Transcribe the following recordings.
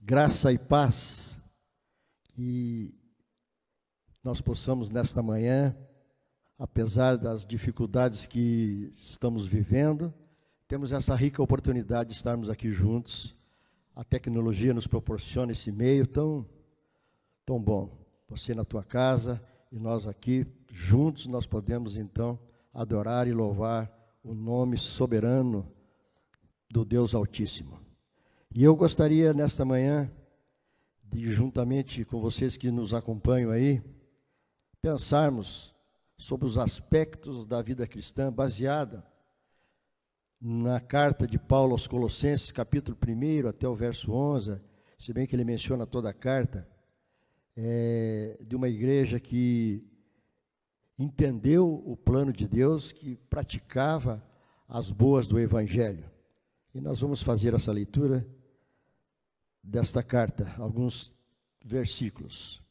Graça e paz, que nós possamos nesta manhã, apesar das dificuldades que estamos vivendo, temos essa rica oportunidade de estarmos aqui juntos. A tecnologia nos proporciona esse meio tão bom. Você na tua casa e nós aqui juntos, nós podemos então adorar e louvar o nome soberano do Deus Altíssimo. E eu gostaria, nesta manhã, de, juntamente com vocês que nos acompanham aí, pensarmos sobre os aspectos da vida cristã baseada na carta de Paulo aos Colossenses, capítulo 1 até o verso 11, se bem que ele menciona toda a carta, de uma igreja que entendeu o plano de Deus, que praticava as boas do Evangelho. E nós vamos fazer essa leitura desta carta, alguns versículos.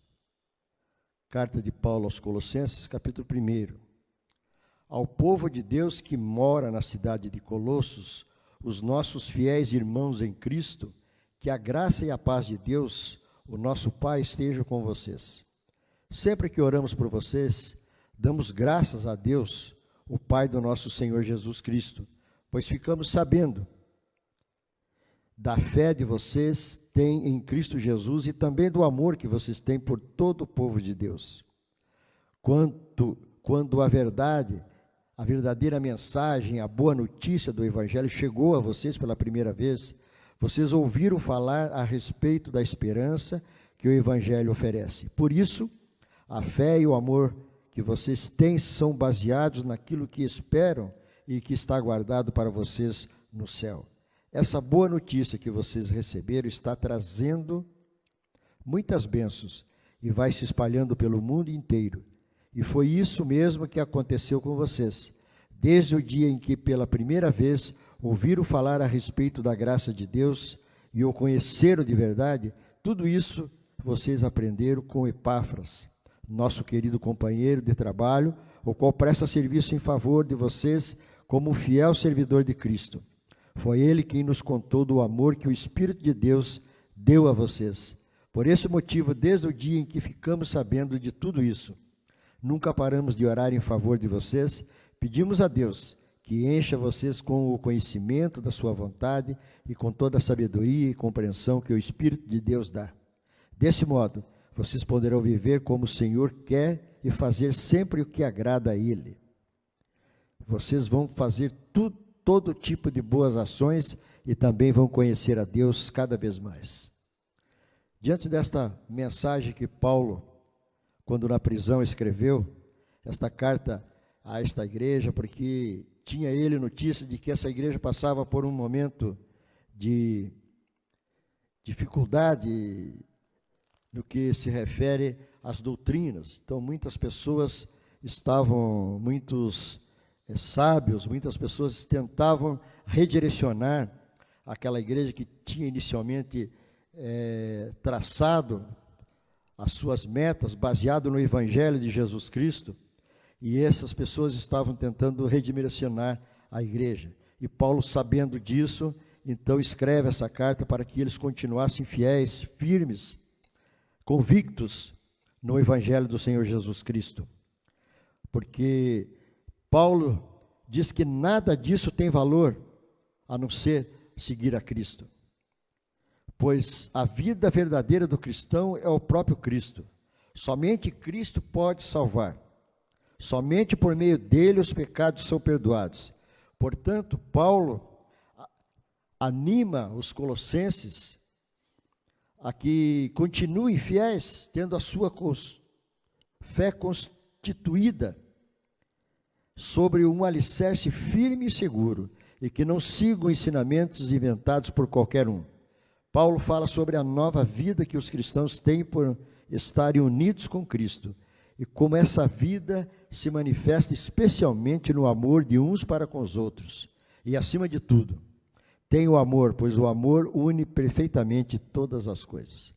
Carta de Paulo aos Colossenses, capítulo 1. Ao povo de Deus que mora na cidade de Colossos, os nossos fiéis irmãos em Cristo, que a graça e a paz de Deus, o nosso Pai, estejam com vocês. Sempre que oramos por vocês, damos graças a Deus, o Pai do nosso Senhor Jesus Cristo, pois ficamos sabendo da fé de vocês têm em Cristo Jesus e também do amor que vocês têm por todo o povo de Deus. Quando a verdadeira mensagem, a boa notícia do Evangelho chegou a vocês pela primeira vez, vocês ouviram falar a respeito da esperança que o Evangelho oferece. Por isso, a fé e o amor que vocês têm são baseados naquilo que esperam e que está guardado para vocês no céu. Essa boa notícia que vocês receberam está trazendo muitas bênçãos e vai se espalhando pelo mundo inteiro. E foi isso mesmo que aconteceu com vocês. Desde o dia em que pela primeira vez ouviram falar a respeito da graça de Deus e o conheceram de verdade, tudo isso vocês aprenderam com Epáfras, nosso querido companheiro de trabalho, o qual presta serviço em favor de vocês como um fiel servidor de Cristo. Foi ele quem nos contou do amor que o Espírito de Deus deu a vocês. Por esse motivo, desde o dia em que ficamos sabendo de tudo isso, nunca paramos de orar em favor de vocês. Pedimos a Deus que encha vocês com o conhecimento da sua vontade e com toda a sabedoria e compreensão que o Espírito de Deus dá. Desse modo, vocês poderão viver como o Senhor quer e fazer sempre o que agrada a Ele. Vocês vão fazer todo tipo de boas ações e também vão conhecer a Deus cada vez mais. Diante desta mensagem que Paulo, quando na prisão, escreveu, esta carta a esta igreja, porque tinha ele notícia de que essa igreja passava por um momento de dificuldade no que se refere às doutrinas. Então, muitas pessoas estavam, muitos sábios, muitas pessoas tentavam redirecionar aquela igreja que tinha inicialmente traçado as suas metas baseado no Evangelho de Jesus Cristo, e essas pessoas estavam tentando redirecionar a igreja. E Paulo, sabendo disso, então escreve essa carta para que eles continuassem fiéis, firmes, convictos no Evangelho do Senhor Jesus Cristo. Porque Paulo diz que nada disso tem valor a não ser seguir a Cristo. Pois a vida verdadeira do cristão é o próprio Cristo. Somente Cristo pode salvar. Somente por meio dele os pecados são perdoados. Portanto, Paulo anima os colossenses a que continuem fiéis, tendo a sua fé constituída sobre um alicerce firme e seguro, e que não sigam ensinamentos inventados por qualquer um. Paulo fala sobre a nova vida que os cristãos têm por estarem unidos com Cristo, e como essa vida se manifesta especialmente no amor de uns para com os outros. E acima de tudo, tem o amor, pois o amor une perfeitamente todas as coisas.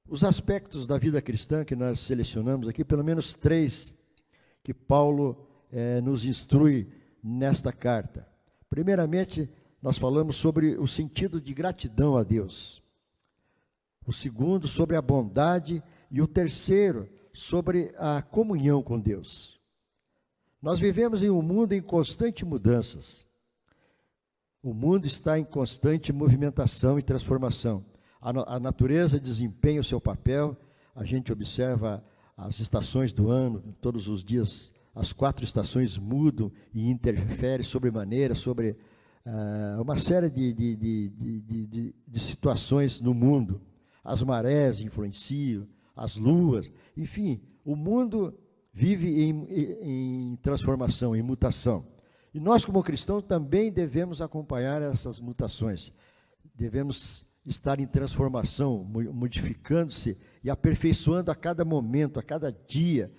Os aspectos da vida cristã que nós selecionamos aqui, pelo menos 3, que Paulo nos instrui nesta carta. Primeiramente, nós falamos sobre o sentido de gratidão a Deus. O segundo, sobre a bondade. E o terceiro, sobre a comunhão com Deus. Nós vivemos em um mundo em constante mudanças. O mundo está em constante movimentação e transformação. A natureza desempenha o seu papel, a gente observa as estações do ano, todos os dias as 4 estações mudam e interferem sobremaneira sobre uma série de situações no mundo. As marés influenciam, as luas, enfim, o mundo vive em transformação, em mutação. E nós, como cristãos, também devemos acompanhar essas mutações. Devemos estar em transformação, modificando-se e aperfeiçoando a cada momento, a cada dia.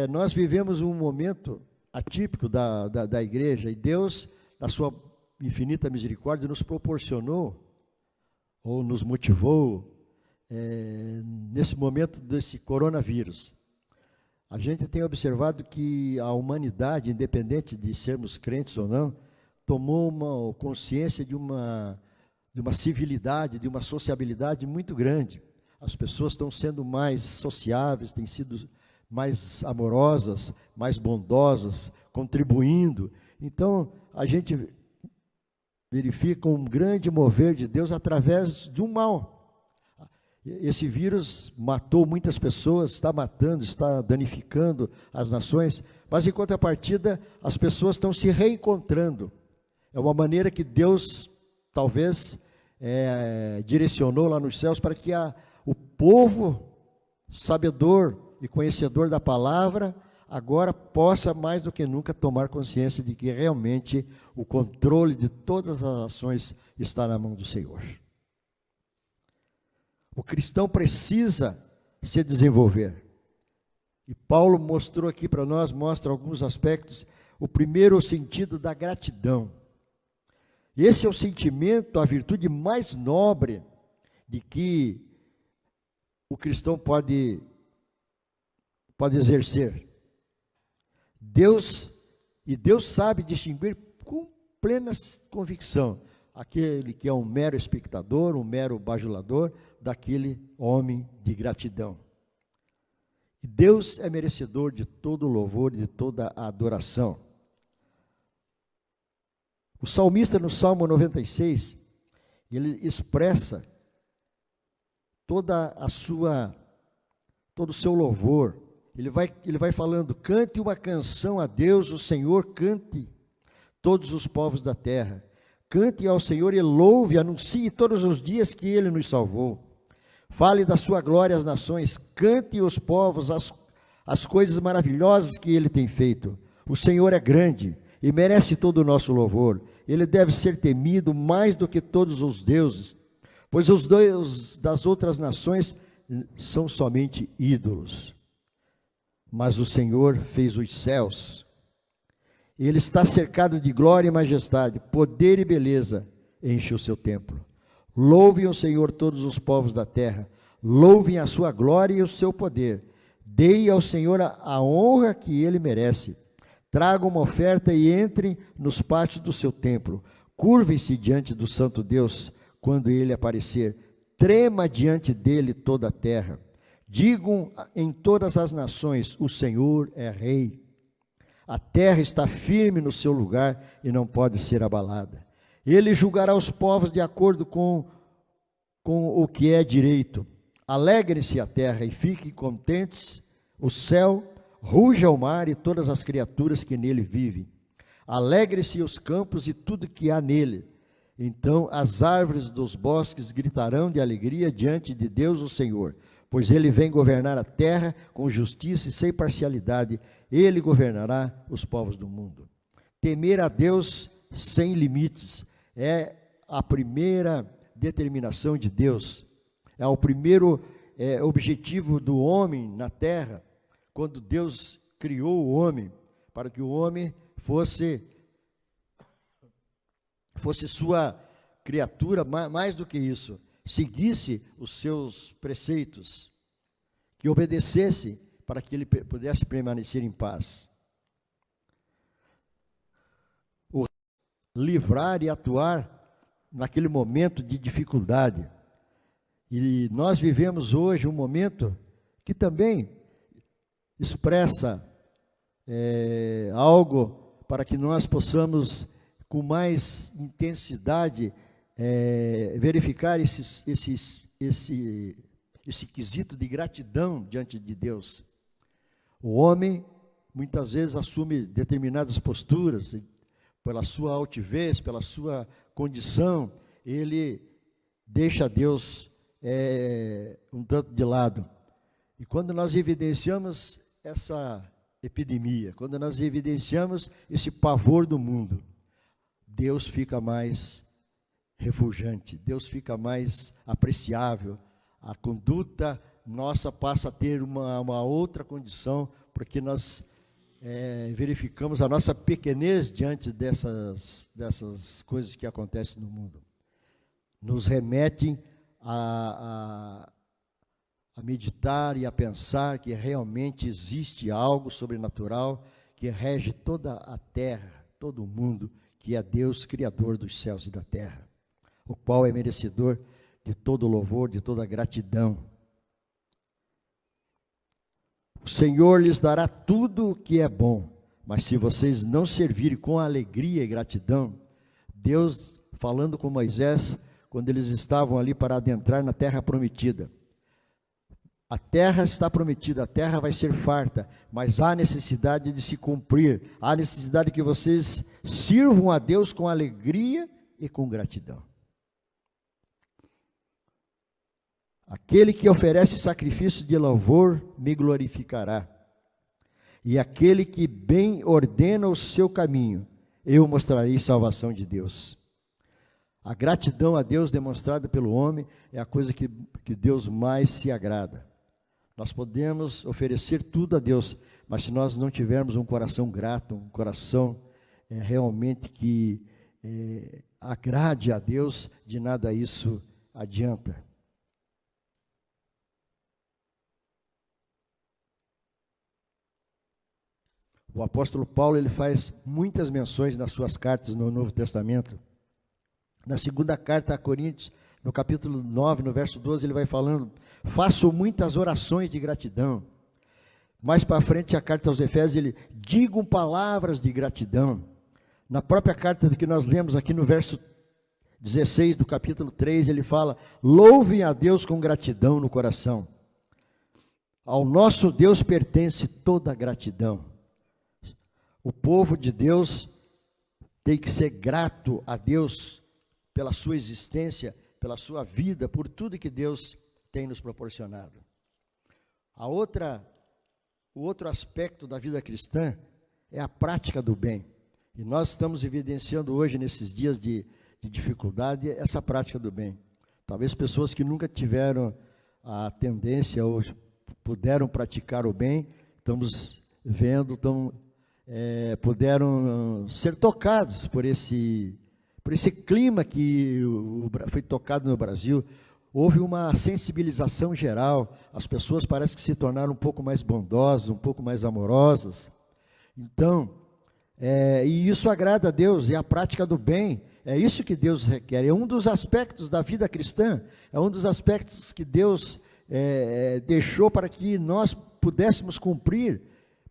Nós vivemos um momento atípico da igreja, e Deus, na sua infinita misericórdia, nos proporcionou, ou nos motivou, nesse momento desse coronavírus. A gente tem observado que a humanidade, independente de sermos crentes ou não, tomou uma consciência de uma civilidade, de uma sociabilidade muito grande. As pessoas estão sendo mais sociáveis, têm sido mais amorosas, mais bondosas, contribuindo. Então, a gente verifica um grande mover de Deus através de um mal. Esse vírus matou muitas pessoas, está matando, está danificando as nações, mas em contrapartida, as pessoas estão se reencontrando. É uma maneira que Deus, talvez, direcionou lá nos céus para que o povo sabedor e conhecedor da palavra agora possa mais do que nunca tomar consciência de que realmente o controle de todas as ações está na mão do Senhor. O cristão precisa se desenvolver. E Paulo mostrou aqui para nós, mostra alguns aspectos. O primeiro, o sentido da gratidão. Esse é o sentimento, a virtude mais nobre de que o cristão pode exercer. Deus sabe distinguir com plena convicção aquele que é um mero espectador, um mero bajulador, daquele homem de gratidão. E Deus é merecedor de todo o louvor e de toda a adoração. O salmista, no Salmo 96, ele expressa todo o seu louvor. Ele vai falando: cante uma canção a Deus, o Senhor, cante todos os povos da terra. Cante ao Senhor e louve, anuncie todos os dias que Ele nos salvou. Fale da sua glória às nações, cante os povos as coisas maravilhosas que Ele tem feito. O Senhor é grande e merece todo o nosso louvor. Ele deve ser temido mais do que todos os deuses, pois os deuses das outras nações são somente ídolos. Mas o Senhor fez os céus. Ele está cercado de glória e majestade, poder e beleza enche o seu templo. Louvem o Senhor todos os povos da terra, louvem a sua glória e o seu poder. Deem ao Senhor a honra que Ele merece. Tragam uma oferta e entrem nos pátios do seu templo. Curvem-se diante do santo Deus quando Ele aparecer. Trema diante dele toda a terra. Digam em todas as nações: o Senhor é Rei. A terra está firme no seu lugar e não pode ser abalada. Ele julgará os povos de acordo com o que é direito. Alegrem-se a terra e fiquem contentes o céu, ruja o mar e todas as criaturas que nele vivem. Alegre-se os campos e tudo que há nele. Então as árvores dos bosques gritarão de alegria diante de Deus o Senhor, pois Ele vem governar a terra com justiça e sem parcialidade. Ele governará os povos do mundo. Temer a Deus sem limites é a primeira determinação de Deus. É o primeiro objetivo do homem na terra, quando Deus criou o homem, para que o homem fosse sua criatura, mais do que isso, seguisse os seus preceitos, que obedecesse para que ele pudesse permanecer em paz. O livrar e atuar naquele momento de dificuldade. E nós vivemos hoje um momento que também expressa algo para que nós possamos, com mais intensidade, verificar esse quesito de gratidão diante de Deus. O homem, muitas vezes, assume determinadas posturas, pela sua altivez, pela sua condição, ele deixa Deus um tanto de lado. E quando nós evidenciamos essa epidemia, quando nós evidenciamos esse pavor do mundo, Deus fica mais refulgente, Deus fica mais apreciável, a conduta nossa passa a ter uma outra condição, porque nós verificamos a nossa pequenez diante dessas coisas que acontecem no mundo. Nos remetem a meditar e a pensar que realmente existe algo sobrenatural que rege toda a terra, todo o mundo, que é Deus, Criador dos céus e da terra, o qual é merecedor de todo louvor, de toda gratidão. O Senhor lhes dará tudo o que é bom, mas se vocês não servirem com alegria e gratidão, Deus, falando com Moisés, quando eles estavam ali para adentrar na terra prometida, a terra está prometida, a terra vai ser farta, mas há necessidade de se cumprir, há necessidade que vocês sirvam a Deus com alegria e com gratidão. Aquele que oferece sacrifício de louvor me glorificará, e aquele que bem ordena o seu caminho, eu mostrarei salvação de Deus. A gratidão a Deus demonstrada pelo homem é a coisa que Deus mais se agrada. Nós podemos oferecer tudo a Deus, mas se nós não tivermos um coração grato, um coração realmente que agrade a Deus, de nada isso adianta. O apóstolo Paulo, ele faz muitas menções nas suas cartas no Novo Testamento. Na segunda carta a Coríntios, no capítulo 9, no verso 12, ele vai falando: faço muitas orações de gratidão. Mais para frente, a carta aos Efésios, ele: digam palavras de gratidão. Na própria carta que nós lemos aqui no verso 16 do capítulo 3, ele fala: louvem a Deus com gratidão no coração. Ao nosso Deus pertence toda a gratidão. O povo de Deus tem que ser grato a Deus pela sua existência, pela sua vida, por tudo que Deus tem nos proporcionado. O outro aspecto da vida cristã é a prática do bem. E nós estamos evidenciando hoje, nesses dias de dificuldade, essa prática do bem. Talvez pessoas que nunca tiveram a tendência ou puderam praticar o bem, estamos vendo, puderam ser tocados por esse clima que foi tocado no Brasil. Houve uma sensibilização geral, as pessoas parecem que se tornaram um pouco mais bondosas, um pouco mais amorosas. Então, e isso agrada a Deus, e a prática do bem, é isso que Deus requer, é um dos aspectos da vida cristã, é um dos aspectos que Deus deixou para que nós pudéssemos cumprir,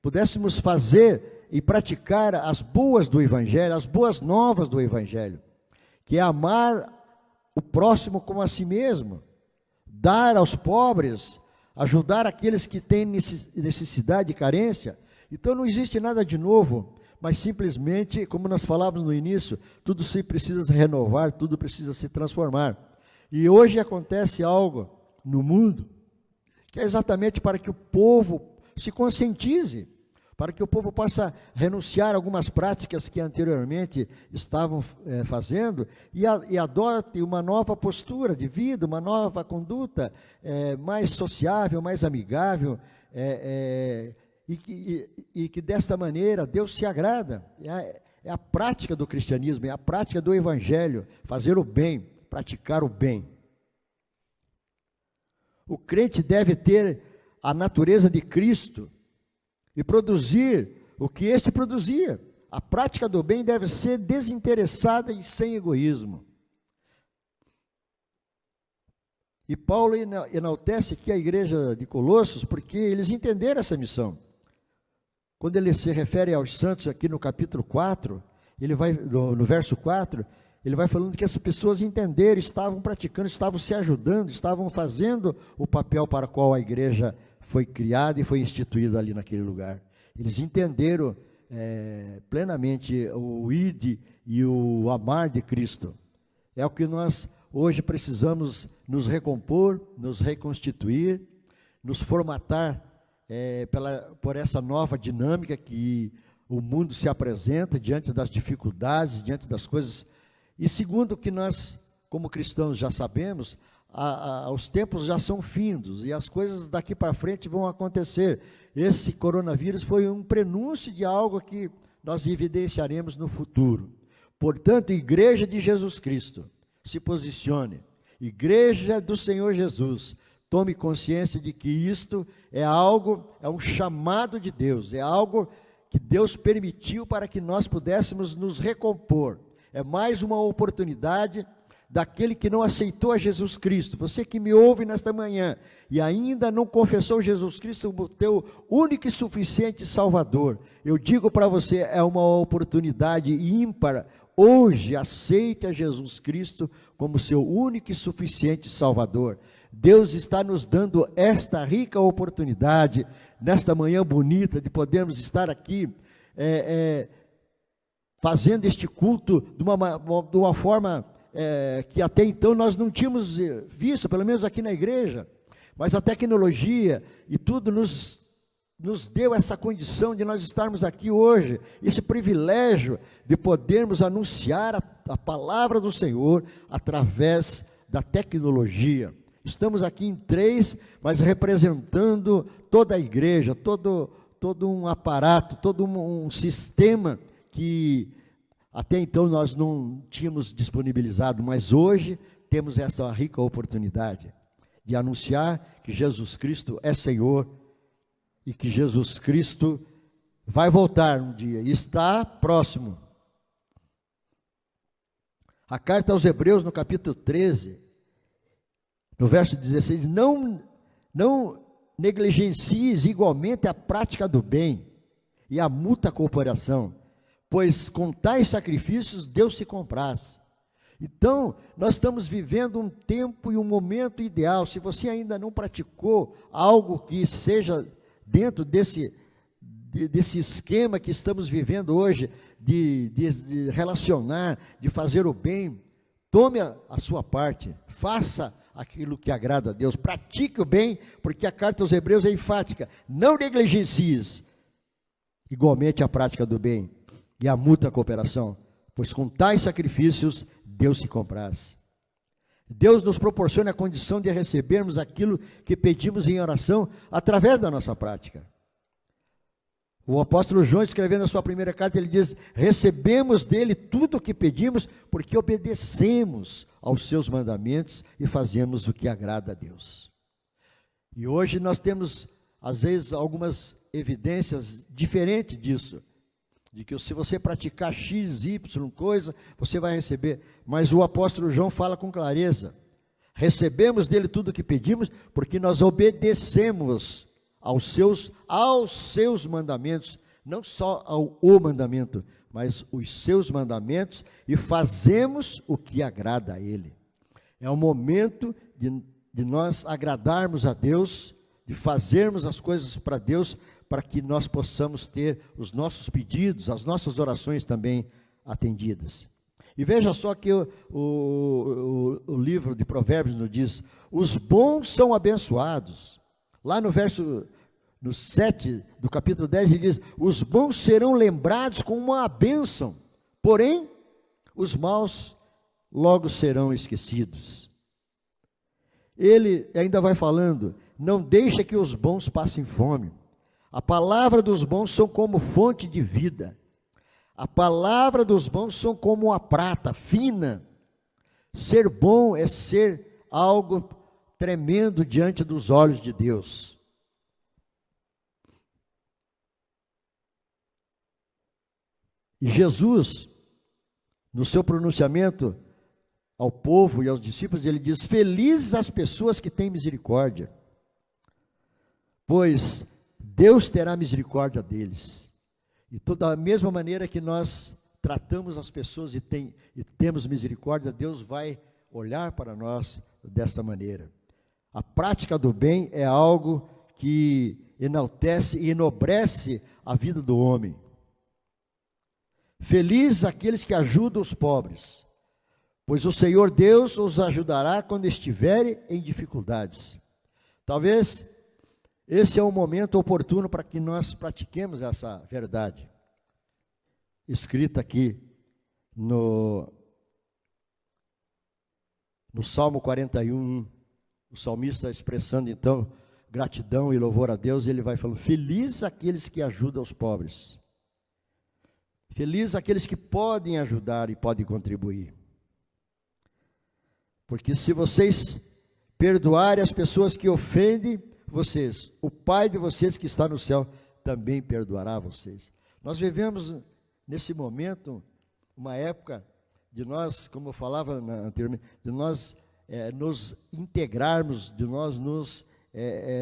pudéssemos fazer e praticar as boas do Evangelho, as boas novas do Evangelho, que é amar o próximo como a si mesmo, dar aos pobres, ajudar aqueles que têm necessidade e carência. Então não existe nada de novo, mas simplesmente, como nós falávamos no início, tudo se precisa se renovar, tudo precisa se transformar. E hoje acontece algo no mundo, que é exatamente para que o povo se conscientize, para que o povo possa renunciar a algumas práticas que anteriormente estavam fazendo e adote uma nova postura de vida, uma nova conduta mais sociável, mais amigável, e que desta maneira Deus se agrada. É a prática do cristianismo, é a prática do Evangelho, fazer o bem, praticar o bem. O crente deve ter a natureza de Cristo e produzir o que este produzia. A prática do bem deve ser desinteressada e sem egoísmo. E Paulo enaltece aqui a igreja de Colossos, porque eles entenderam essa missão. Quando ele se refere aos santos aqui no capítulo 4, ele vai, no verso 4, ele vai falando que as pessoas entenderam, estavam praticando, estavam se ajudando, estavam fazendo o papel para o qual a igreja foi criada e foi instituída ali naquele lugar. Eles entenderam plenamente o id e o amar de Cristo. É o que nós hoje precisamos nos recompor, nos reconstituir, nos formatar por essa nova dinâmica que o mundo se apresenta diante das dificuldades, diante das coisas. E segundo o que nós, como cristãos, já sabemos, os tempos já são findos e as coisas daqui para frente vão acontecer. Esse coronavírus foi um prenúncio de algo que nós evidenciaremos no futuro. Portanto, Igreja de Jesus Cristo, se posicione. Igreja do Senhor Jesus, tome consciência de que isto é um chamado de Deus, é algo que Deus permitiu para que nós pudéssemos nos recompor. É mais uma oportunidade daquele que não aceitou a Jesus Cristo. Você que me ouve nesta manhã e ainda não confessou Jesus Cristo como teu único e suficiente Salvador, eu digo para você, é uma oportunidade ímpar. Hoje, aceite a Jesus Cristo como seu único e suficiente Salvador. Deus está nos dando esta rica oportunidade, nesta manhã bonita, de podermos estar aqui fazendo este culto de uma forma que até então nós não tínhamos visto, pelo menos aqui na igreja, mas a tecnologia e tudo nos deu essa condição de nós estarmos aqui hoje, esse privilégio de podermos anunciar a palavra do Senhor através da tecnologia. Estamos aqui em 3, mas representando toda a igreja, todo um aparato, todo um sistema que até então nós não tínhamos disponibilizado, mas hoje temos essa rica oportunidade de anunciar que Jesus Cristo é Senhor e que Jesus Cristo vai voltar um dia, e está próximo. A carta aos Hebreus, no capítulo 13, no verso 16, não negligencies igualmente a prática do bem e a mútua cooperação, pois com tais sacrifícios Deus se compraz. Então, nós estamos vivendo um tempo e um momento ideal. Se você ainda não praticou algo que seja dentro desse esquema que estamos vivendo hoje, de relacionar, de fazer o bem, tome a sua parte, faça aquilo que agrada a Deus, pratique o bem, porque a carta aos Hebreus é enfática, não negligencies igualmente a prática do bem e a mútua cooperação, pois com tais sacrifícios Deus se compraz. Deus nos proporciona a condição de recebermos aquilo que pedimos em oração através da nossa prática. O apóstolo João, escrevendo a sua primeira carta, ele diz: recebemos dele tudo o que pedimos, porque obedecemos aos seus mandamentos e fazemos o que agrada a Deus. E hoje nós temos, às vezes, algumas evidências diferentes disso, de que se você praticar X, Y coisa, você vai receber. Mas o apóstolo João fala com clareza: recebemos dele tudo o que pedimos, porque nós obedecemos aos seus mandamentos, não só o mandamento, mas os seus mandamentos, e fazemos o que agrada a ele. É o momento de nós agradarmos a Deus, de fazermos as coisas para Deus, para que nós possamos ter os nossos pedidos, as nossas orações também atendidas. E veja só que o livro de Provérbios nos diz: os bons são abençoados. Lá no 7 do capítulo 10, ele diz: os bons serão lembrados com uma bênção, porém, os maus logo serão esquecidos. Ele ainda vai falando: não deixa que os bons passem fome. A palavra dos bons são como fonte de vida. A palavra dos bons são como a prata fina. Ser bom é ser algo tremendo diante dos olhos de Deus. E Jesus, no seu pronunciamento, ao povo e aos discípulos, ele diz: felizes as pessoas que têm misericórdia, pois Deus terá misericórdia deles. E da mesma maneira que nós tratamos as pessoas e temos misericórdia, Deus vai olhar para nós desta maneira. A prática do bem é algo que enaltece e enobrece a vida do homem. Felizes aqueles que ajudam os pobres, pois o Senhor Deus os ajudará quando estiverem em dificuldades. Talvez esse é um momento oportuno para que nós pratiquemos essa verdade, escrita aqui no Salmo 41, o salmista expressando então gratidão e louvor a Deus, ele vai falando: felizes aqueles que ajudam os pobres, felizes aqueles que podem ajudar e podem contribuir. Porque se vocês perdoarem as pessoas que ofendem vocês, o Pai de vocês que está no céu também perdoará vocês. Nós vivemos nesse momento uma época de nós, como eu falava anteriormente, de nós nos integrarmos, de nós nos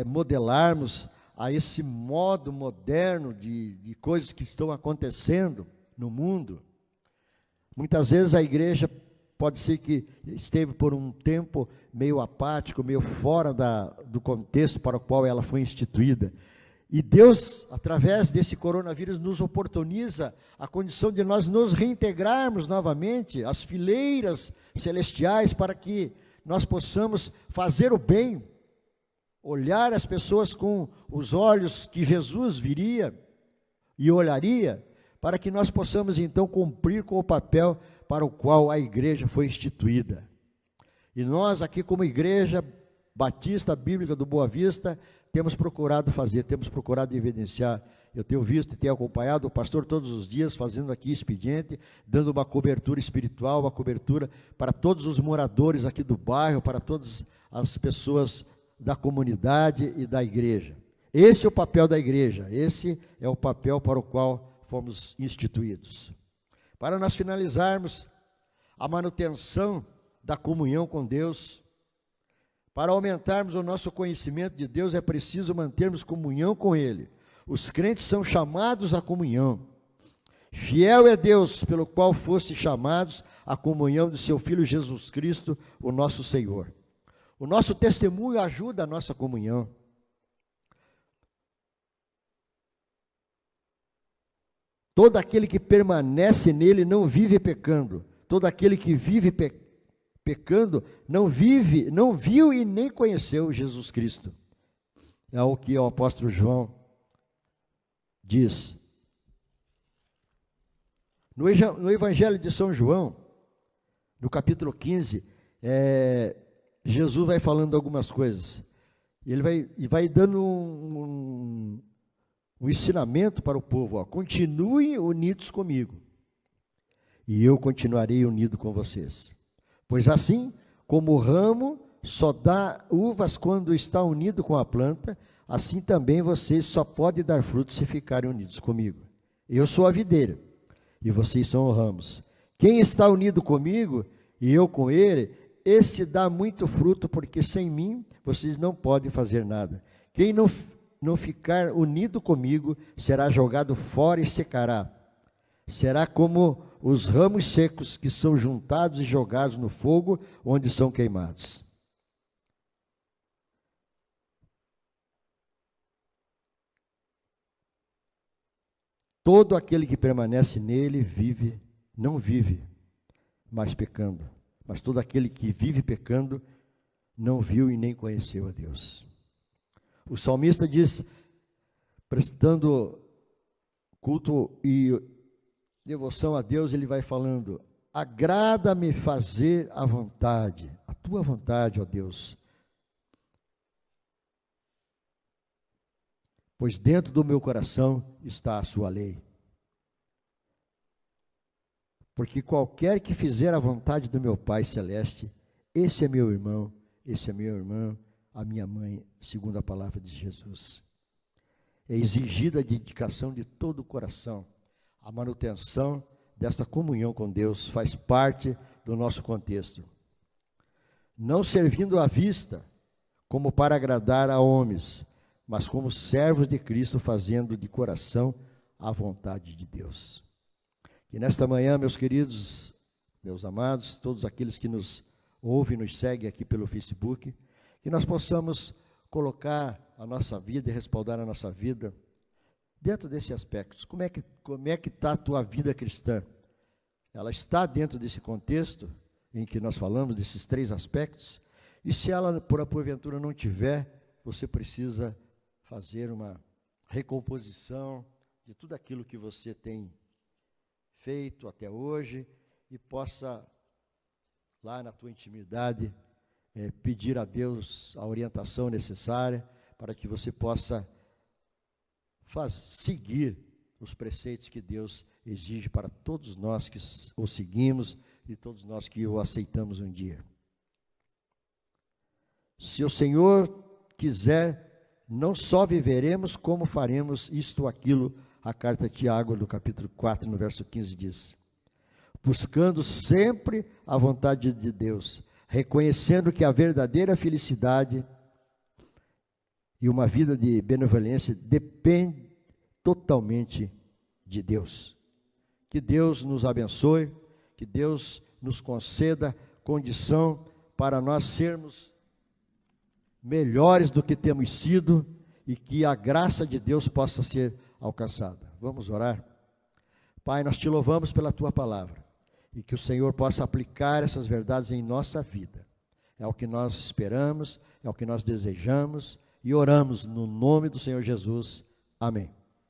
modelarmos a esse modo moderno de coisas que estão acontecendo no mundo. Muitas vezes a igreja pode ser que esteve por um tempo meio apático, meio fora do contexto para o qual ela foi instituída. E Deus, através desse coronavírus, nos oportuniza a condição de nós nos reintegrarmos novamente às fileiras celestiais, para que nós possamos fazer o bem, olhar as pessoas com os olhos que Jesus viria e olharia, para que nós possamos então cumprir com o papel para o qual a igreja foi instituída. E nós aqui, como Igreja Batista Bíblica do Boa Vista, temos procurado fazer, temos procurado evidenciar. Eu tenho visto e tenho acompanhado o pastor todos os dias fazendo aqui expediente, dando uma cobertura espiritual, uma cobertura para todos os moradores aqui do bairro, para todas as pessoas da comunidade e da igreja. Esse é o papel da igreja, esse é o papel para o qual fomos instituídos. Para nós finalizarmos, a manutenção da comunhão com Deus. Para aumentarmos o nosso conhecimento de Deus, é preciso mantermos comunhão com Ele. Os crentes são chamados à comunhão. Fiel é Deus, pelo qual foste chamados à comunhão de seu Filho Jesus Cristo, o nosso Senhor. O nosso testemunho ajuda a nossa comunhão. Todo aquele que permanece nele não vive pecando. Todo aquele que vive pecando não viu e nem conheceu Jesus Cristo. É o que o apóstolo João diz. No Evangelho de São João, no capítulo 15, Jesus vai falando algumas coisas. Ele vai dando um ensinamento para o povo. Continuem unidos comigo, e eu continuarei unido com vocês. Pois assim, como o ramo só dá uvas quando está unido com a planta, assim também vocês só podem dar frutos se ficarem unidos comigo. Eu sou a videira, e vocês são os ramos. Quem está unido comigo, e eu com ele, esse dá muito fruto, porque sem mim vocês não podem fazer nada. Quem não ficar unido comigo, será jogado fora e secará. Será como os ramos secos que são juntados e jogados no fogo, onde são queimados. Todo aquele que permanece nele não vive mais pecando. Mas todo aquele que vive pecando não viu e nem conheceu a Deus. O salmista diz, prestando culto e devoção a Deus, ele vai falando: agrada-me fazer a tua vontade, ó Deus, pois dentro do meu coração está a sua lei. Porque qualquer que fizer a vontade do meu Pai Celeste, esse é meu irmão, esse é meu irmão, a minha mãe, segundo a palavra de Jesus. É exigida a dedicação de todo o coração. A manutenção desta comunhão com Deus faz parte do nosso contexto. não servindo à vista, como para agradar a homens, mas como servos de Cristo, fazendo de coração a vontade de Deus. E nesta manhã, meus queridos, meus amados, todos aqueles que nos ouvem, nos seguem aqui pelo Facebook, que nós possamos colocar a nossa vida e respaldar a nossa vida dentro desses aspectos. Como é que está a tua vida cristã? Ela está dentro desse contexto em que nós falamos, desses 3 aspectos? E se ela, porventura, não tiver, você precisa fazer uma recomposição de tudo aquilo que você tem feito até hoje e possa, lá na tua intimidade, pedir a Deus a orientação necessária para que você possa seguir os preceitos que Deus exige para todos nós que o seguimos e todos nós que o aceitamos um dia. Se o Senhor quiser, não só viveremos, como faremos isto ou aquilo. A carta de Tiago, do capítulo 4, no verso 15, diz: buscando sempre a vontade de Deus, reconhecendo que a verdadeira felicidade e uma vida de benevolência depende totalmente de Deus. Que Deus nos abençoe, que Deus nos conceda condição para nós sermos melhores do que temos sido e que a graça de Deus possa ser alcançada. Vamos orar? Pai, nós te louvamos pela tua palavra e que o Senhor possa aplicar essas verdades em nossa vida. É o que nós esperamos, é o que nós desejamos e oramos no nome do Senhor Jesus. Amém.